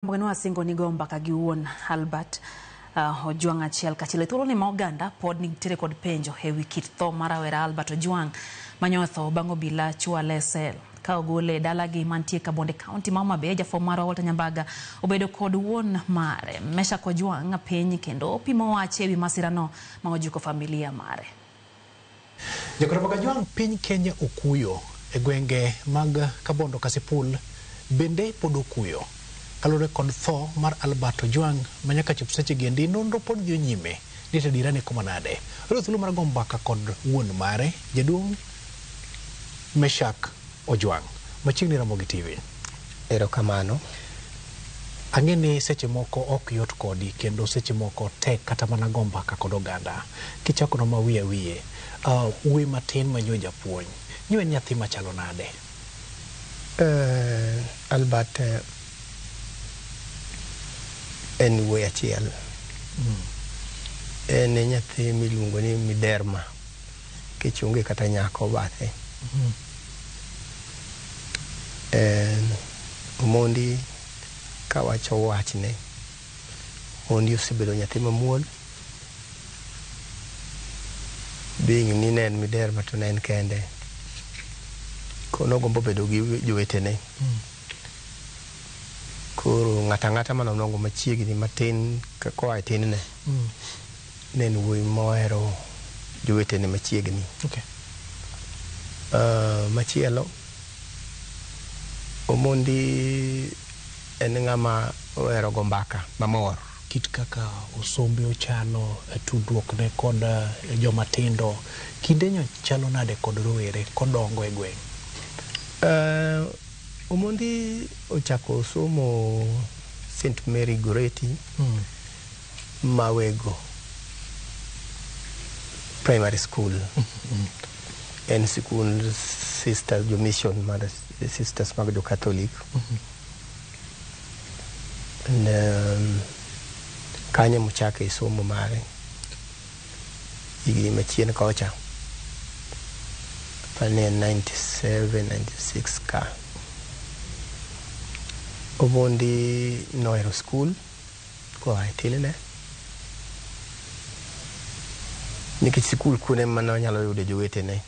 Mwenua singo nigomba kagiuon Albert Ojwang achiel kachile thuolo ni Moganda pod nitiere kod penjo hewi kit tho marawera Albert Ojwang manyotho bang' obila chwale sel ka ogole dalagi mantie Kabonde County ma Homa Bay. Jafwambo marwa Walter Nyambaga obedo kod wuon mare Meshak Ojwang piny kendo opimo wache ewi masirano ma ojuko familia mare. Jagoro Ojwang piny Kenya okuyo e gwenge mag Kabondo Kasipul bende pod okuyo kalore kod tho mar Albert Ojwang manyaka chop seche gendi nonro pod dhi nyime ni tadira ne koma nade. Ro thuolo mar gombaka kod wuon mare jaduong' Meshak Ojwang machiegni Ramogi TV. Erokamano. Ang'eni seche moko ok yot kodi kendo seche moko tek kata mana gombaka kod oganda kichako no wiye uwe matin manyo japuonj nyo nyathi machalo nade. Albert en wuoyi achiel. En nyathi miluongo ni Miderma kichunge kata nyako bathe. Mondi kawacho wachne mondi osebedo nyathi mamuol being ni nen Miderma to nen kende kono gombo bedo gi jowetene. Koro ng'ata manonongo machiegni matin koa tin ne nen wuoyi mohero jowetene machiegni. Okay. Machielo Omondi en ng'ama ohero gombaka mamor. Kit kaka osombe ochalo tudruok ne kod jomatindo kinde nyo chalo nade kod rowere kodongo e gweng'. Omondi ochako somo St. Mary Goreti Mawego Primary School. En sikul Sisters jo Mission mar Sisters mag jo Catholic. Kanye mochake somo mare higni machien kocha pane 97 96 ka. Omondi nohero school koa tinne nikech sikul kuone mana nyalo yudo jowetene.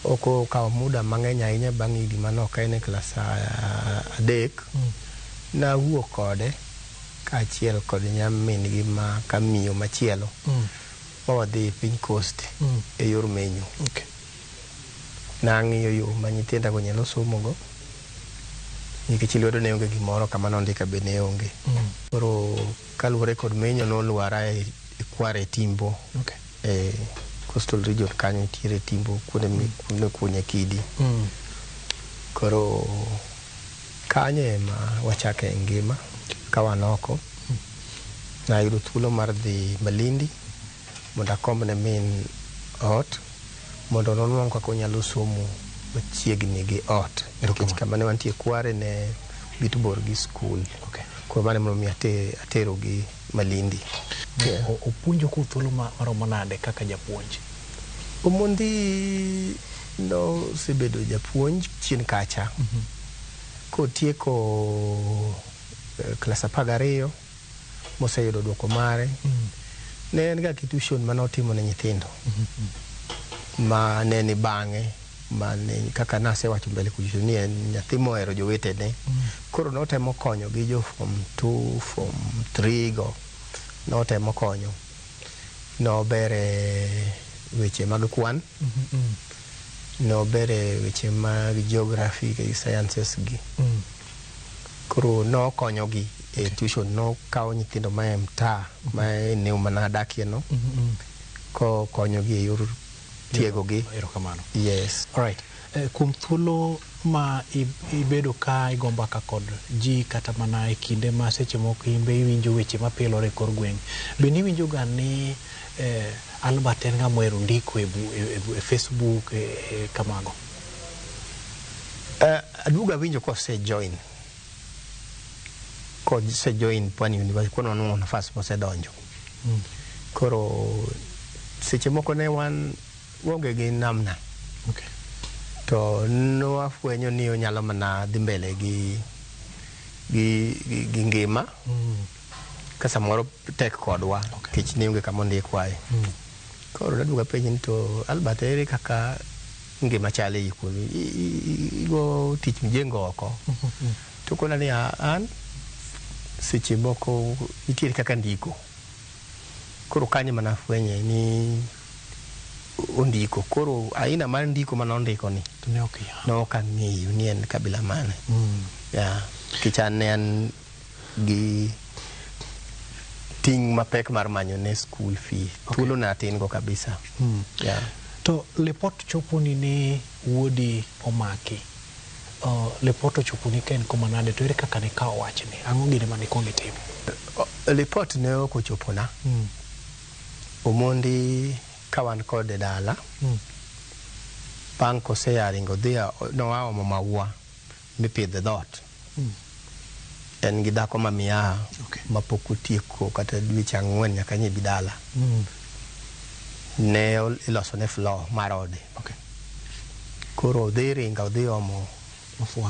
Oko kawo muda mang'eny ahinya bang' higni manok en e klas 3 na wuok kode kaachiel kod nyamin gi ma kamiyo machielo wadhi piny Coast e yor menyo. Okay. Nang'iyo yo ma nyithindago nyalo somogo nikech lwedo ne onge gimoro kama nondika be ne onge. Koro kaluwore kod menyo nolwara e Kware Timbo. Okay. Coastal region kanyo nitiere Timbo kuonde kunye Kidi. Koro kanye ma wachake ngima kawanoko nayudo thuolo mar dhi Malindi mondo akombne min ot mondo nonwang' kaka onyalo somo machiegni gi ot nikech kama ne wantie Kware ne bitbor gi school. Okay. Koro mane mondo mi atero gi Malindi. Opuonjo ku thuolo maromo nade kaka japuonj? Omondi no sebedo japuonj chien kacha. Kotieko klas 12 moseyudo duoko mare. Ne en ga tuition manotimo ne nyithindo. Ma ne ni bang'e mane kaka nasewacho mbele kujicho ni en nyathi mohero jowetene. Koro notemo konyo gi jo form 2 form 3 go notemo konyo. Nobere weche mag kwan. Nobere weche mag geography gi sciences gi. Koro nokonyo gi e tuition. Nokawo nyithindo ma e mtaa ma ne manadakie no ko konyo gi e yor tiego gi. Erokamano. Yes. All right. Kum thuolo ma ibedo ka igombaka kod ji kata mana e kinde ma seche moko imbe iwinjo weche mapilore kor gweng'. Bende iwinjo ga ni Albert en ng'ama ohero ndiko e Facebook kamago? Aduoga winjo kose join Pwani University kono nuo nafas mosedonjo. Koro seche moko ne wan wonge gi namna. Okay. To no afwenyo ni onyalo mana dhi mbele gi gi ngima ka samoro tek kodwa kech ne onge kama ondikwae koro daduoga penj ni to Albert ere kaka ngima chale ikuni igo tich mijengo oko to kona ni an seche moko nitiere kaka ndiko koro kanye mana fwenye ni ondiko koro aina mar ndiko mana ondiko ni no kan ng'eyo ni en kabila mane ya kichan ne an gi ting mapek mar manyo ne school fee thuolo na tin go kabisa to lepot choponi ne wuodi omaki lepot choponi ken kuma nade to ere kaka ne ka wachne ang'o gine mane konge timo lepot ne ok ochopona omondi kawan kode dala bang' koseyaringo dhia noaomo maua mipidhe dhot en gi dhako mamiya mapok otieko kata dweche 4 nyaka nye bidala ne iloso ne floor mar ode koro odhi ringa odhi omo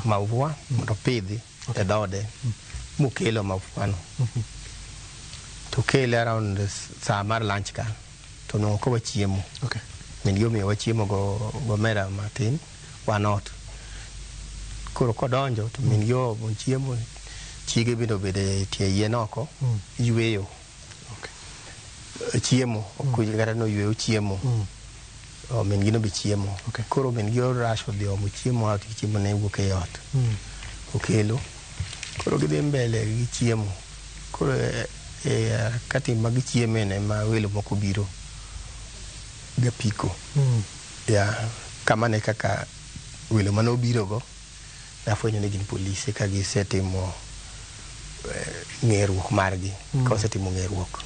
maua mondo pidhi e dhode mokelo mauano to kele around saa mar lunch ka to no ko wachiemo min yo mi wachiemo go mera matin wanot koro kodonjo to min yo chiemo chige bido bede tie yien oko yweyo chiemo kujigara no yweyo chiemo min gino bi chiemo koro min gyo rasho dio mo chiemo out chiemo ne wuok e ot okelo koro gidhi mbele gi chiemo koro kati mag chiemo ne ma welo moko biro gapiko ya kama ne kaka welo mano biro go na fwenyo ne gin polisi ka gisetimo ng'eruok margi ka osetimo ng'eruok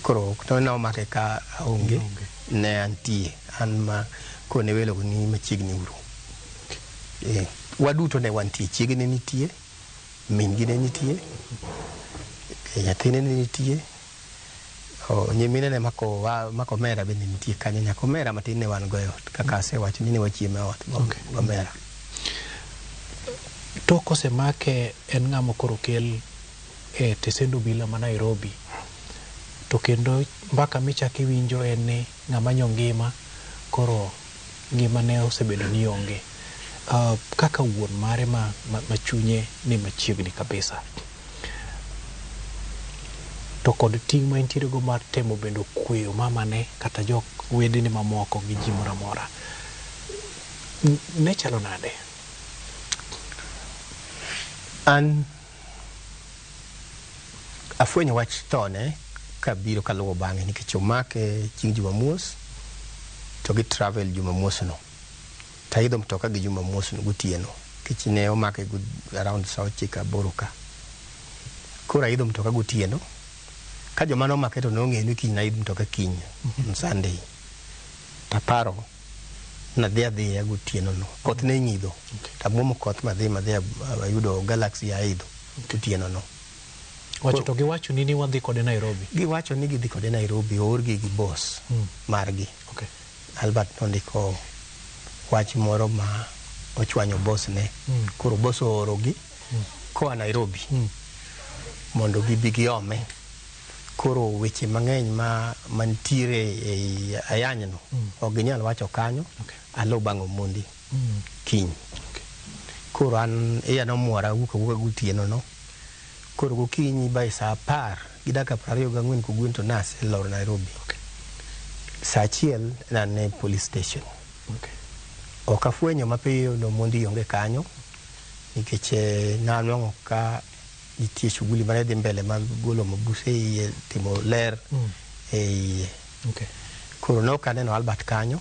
koro to ne omake ka onge ne antie an ma kone welo ni machiegni uru waduto ne wantie chiegni nitie min gi ne nitie nyathine ne nitie nyimine ne mako mera bende nitie kanyo nyako mera matin ne wan goyo kaka asewacho ni ne wachiemo e ot go mera to kosemake en ng'amo koro kel e tesend obila ma Nairobi to kendo mbaka michaki winjo en ni ng'ama nyo ngima koro ngima ne osebedo ni onge kaka wuon mare ma chunye ni machiegni kabisa to kod ting' ma intiere go mar temo bendo kweyo mamane kata jok wedene mamoko gi ji moro amora ne chalo nade an afwenyo wach tone kabiro kaluwo bang'e nikech omake chieng' Jumamos to gi travel Jumamos no taidho mtoka gi Jumamos no gotieno kich ne omake around saa 9:08 ka koro aidho mtoka gotieno ka joma nomake to nong'eyo ni kiny naidho mtoka kiny Sunday taparo nadhi adhiya gotieno no koth ne ng'idho tamuomo koth madhi ayudo Galaxy aidho gotieno no wacho to giwacho ni wadhi kode Nairobi giwacho ni gidhi kode Nairobi oorgi gi boss margi Albert nondiko wach moro ma ochwanyo boss ne koro boss oorogi koa Nairobi mondo gibi giome koro weche mang'eny mantiere e ayanyno ok ginyal wacho kanyo alo bang'o mondi kiny koro an nomwora wuka gotieno no koro gokinyi by saa 10:24 kogwen to nas lor Nairobi saa 1 nan police station ok afwenyo mapiyo no mondi onge kanyo nikech nanwang'o ka nitie shughuli mane dhi mbele mag golo mabuse iye timo ler e iye koro nok aneno Albert kanyo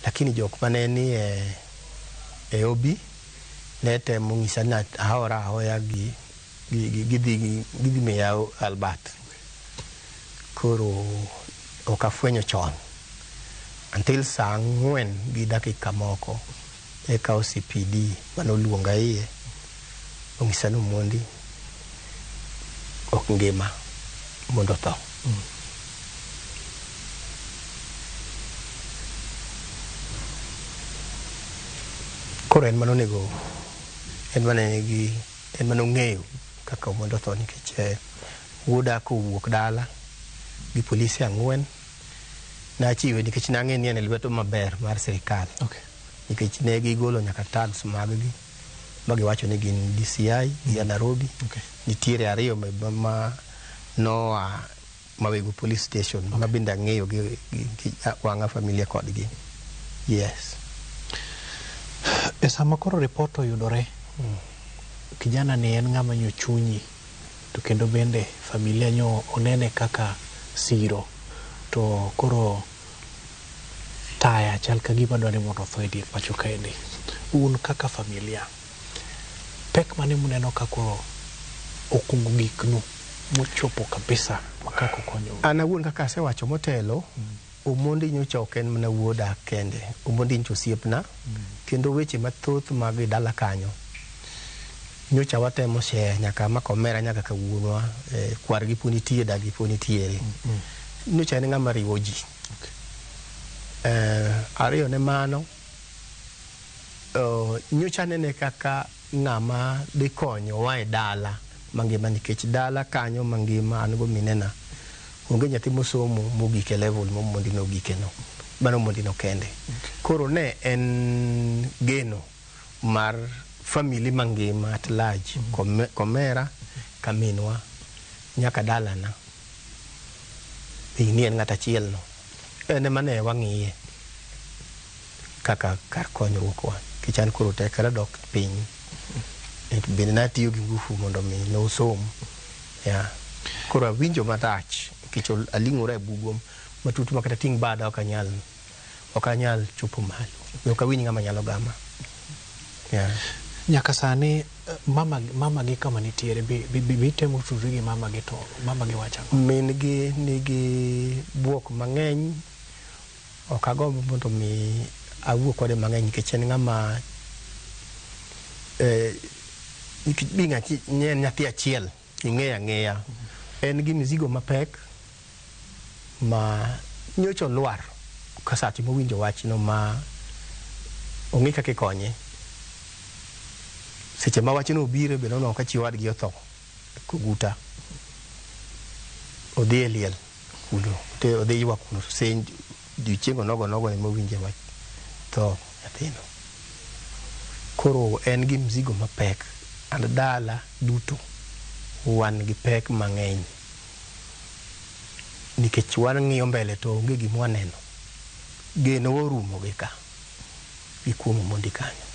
lakini jok mane ni e obi ne temo ng'isa na ahoya gidhi miya Albert koro ok afwenyo chon until saa 4:00 moko eka OCPD manoluonga iye ong'isa no mondi ok ngima mondo tho koro en mane gi en mano ng'eyo kaka mondo tho nikech wuoda kowuok dala gi polisi 4 na chiwe nikech nang'e ni en e lweto maber mar sirikal. Nikech ne gigolo nyaka tags mag-gi ma giwacho ni gin DCI ya Nairobi. Nitiere 2 ma noa Mawego police station ma bende ng'eyo gi wang'a familia kodgi. Yes. E sama koro report oyudore, kijana ni en ng'ama nyo chunyi, to kendo bende familia nyo onene kaka siro, to koro taya chal ka gima dwani mondo tho e dier pacho kaendi. Un kaka familia, pek mane muneno ka koro okungo giknu mochopo kabisa makako konyo? An awuon kaka asewacho motelo, Omondi nyocha ok en mana wuoda kende, Omondi nyocha osiepna, kendo weche mathoth mag dala kanyo nyocha watemo share nyaka makomera nyaka kawuonwa, kwargi po nitie, dagi po nitiere. Nyocha en ng'ama riwo ji. Ariyo ne mano, nyocha nene kaka ng'ama dhi konyowa e dala mangima, nikech dala kanyo mangima an go minena onge nyathi mosomo mogik e level Omondi nogike no, mano Omondi no kende. Koro ne en geno mar family mangima at large, komera kaminwa nyaka dalana, ni en ng'at achiel no, ene mane wang'iye kaka kar konyruokwa, kichan koro tekra dok piny. Bende natiyo gi ngufu mondo mi nosom. Koro awinjo marach, nikech aling'ora e bugom matut makata ting' bada ok anyal chopo malo. Ok awinj ng'ama nyalo gama. Nyaka sani mama gi kama nitiere, bitemo tudri gi mama gi, to mama gi wacha min gi nigi buok mang'eny. Ok agombo mondo mi awuo kode mang'eny nikech en ng'ama nyathi achiel ing'eya ng'eya. En gi mizigo mapek ma nyocha olwar kasache mowinjo wachno, ma ong'e kaka ikonye. Seche ma wachno obire be nono ka chi wadgi otho koguta, odhi e liel kuno, odhi ywak kuno, odiochieng' nogo ema owinje wach tho nyathino. Koro en gi mzigo mapek, and dala duto wan gi pek mang'eny, nikech wan ng'iyo mbele to onge gima waneno. Geno orumo gi ka gi kuom Omondi kanyo.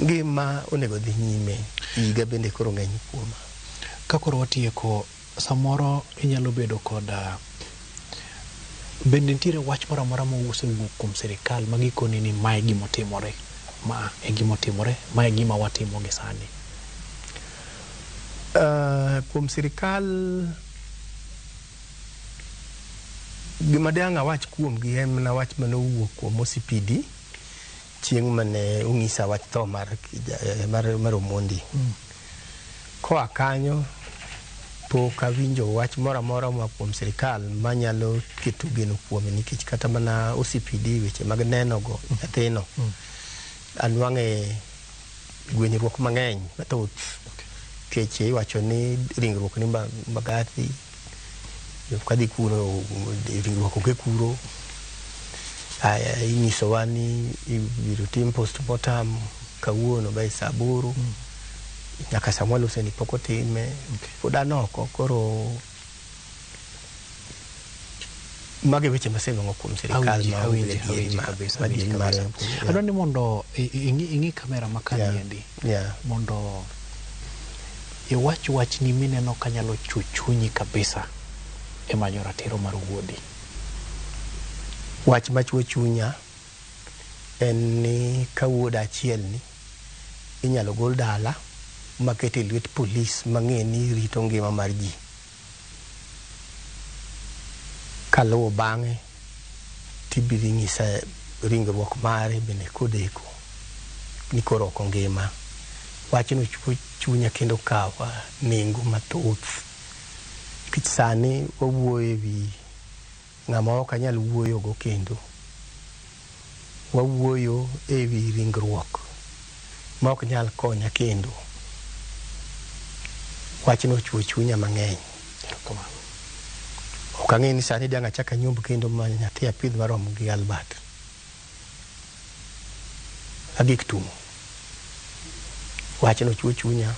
Ngima onego dhi nyime, higa bende koro ng'eny kuoma. Ka koro watieko, samoro inyalo bedo koda bende nitiere wach moro amora mosewuok kuom sirikal ma gikoni ni mae gimotimore, ma e gimotimore, ma e gima watimo gi sani? Kuom sirikal gima dang' awach kuom gi en mana wach manowuok kuom OCPD chieng' mane ung'isa wach tho mar Omondi. Koa kanyo pok awinjo wach moro amora ma kuom sirikal manyalo keto geno kuome, nikech kata mana OCPD weche mag neno go nyathino anwang'e gwenyruok mang'eny mathoth. Keche iwacho ni ringruok ni Mbagathi, kadhi kuro ringruok onge kuro. Inyisowa ni ibiro tim postmortem kawuono by saa 8, nyaka Samuel Hussein pok otime, pod anoko. Koro mage weche masenwang'o kuom sirikal ma adwa ni mondo ing'i kamera makaniendi, mondo iwach ni mineno kanyalo chuchunyi kabisa e manyo ratiro mar wuodi. Wach machuo chunya en ni ka wuoda achiel ni inyalo gol dala makete lwet polis mang'e ni rito ngima mar ji, kaluwo bang'e tibiro nyisa ringruok mare bende kodeko ni koro ok ngima. Wachno chuo chunya kendo kawa nengo mathoth, nikech sani wawuoyo ewi ng'ama ok anyal wuoyo go, kendo wawuoyo ewi ringruok ma ok nyal konya kendo wachno chuo chunya mang'eny. Ok ang'e ni sani dang' achaka nyomb kendo ma nyathi apidh marom gi Albert. Agik tumo. Wachno chuo chunya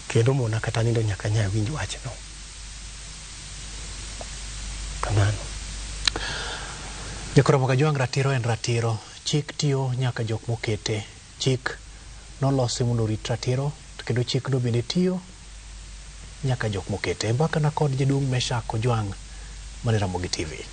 kendo mona kata nindo nyaka nya winj wachno. Kamano. Jakoromo Kajwang', ratiro en ratiro. Chik tiyo nyaka jok mokete. Chik nolosi mondo rit ratiro, kendo chik no bende tiyo nyaka jok mokete. Mbaka na kod jaduong' Meshak Ojwang', mane Ramogi TV.